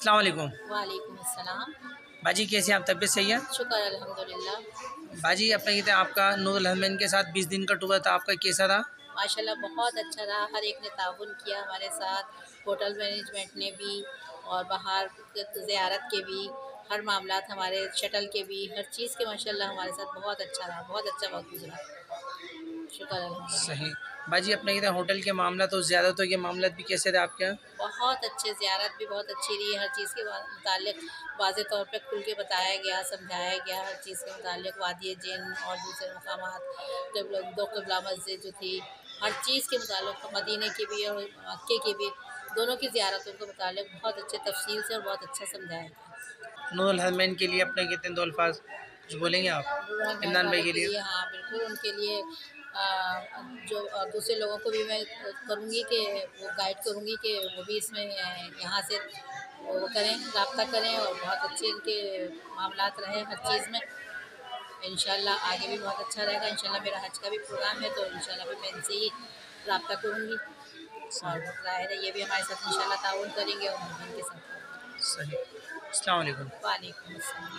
अस्सलाम वालेकुम। वालेकुम अस्सलाम। बाजी कैसे हैं आप? तबीयत सही है? शुक्र अल्हम्दुलिल्लाह। बाजी अपना कहते हैं आपका नूरुल हरमैन के साथ 20 दिन का टूर था, आपका कैसा रहा? माशाल्लाह बहुत अच्छा रहा, हर एक ने ताउन किया हमारे साथ, होटल मैनेजमेंट ने भी और बाहर ज़ियारत के भी, हर मामलात हमारे शटल के भी, हर चीज़ के माशाल्लाह हमारे साथ बहुत अच्छा रहा, बहुत अच्छा वक़्त गुज़रा। शुक्र सही। अल्हम्दुलिल्लाह। बाजी अपना कहते हैं होटल के मामला तो ज़्यादा तो ये मामला भी कैसे रहे आपके यहाँ? बहुत अच्छे, ज़ियारत भी बहुत अच्छी रही, हर चीज़ के मुतालिक वाज़ेह तौर पे खुल के बताया गया, समझाया गया, हर चीज़ के मुतालिक वादिय जिन्न और दूसरे मकामात, दो क़िबला मस्जिद जो थी, हर चीज़ के मुतालिक मदीने की भी और मक्के की भी, दोनों की ज़ियारतों के मुतालिक बहुत अच्छे तफ़सील से और बहुत अच्छा समझाया गया। नूरुल हरमैन के लिए अपना कहते हैं 2 अल्फ़ाज़ कुछ बोलेंगे आप? रहमान इमरान भाई वालों के के लिए? लिए हाँ, बिल्कुल उनके लिए जो दूसरे लोगों को भी मैं करूँगी कि वो गाइड करूँगी कि वो भी इसमें यहाँ से वो करें, राब्ता करें और बहुत अच्छे इनके मामलात रहें हर चीज़ में। इंशाल्लाह आगे भी बहुत अच्छा रहेगा, इंशाल्लाह मेरा हज का भी प्रोग्राम है तो इंशाल्लाह फिर मैं इनसे ही राब्ता करूँगी सही, और ज़ाहिर है ये भी हमारे साथ इंशाल्लाह ताउन करेंगे और हम भी इनके साथ ताउन करेंगे। सही। अस्सलाम वालेकुम। वालेकुम अस्सलाम।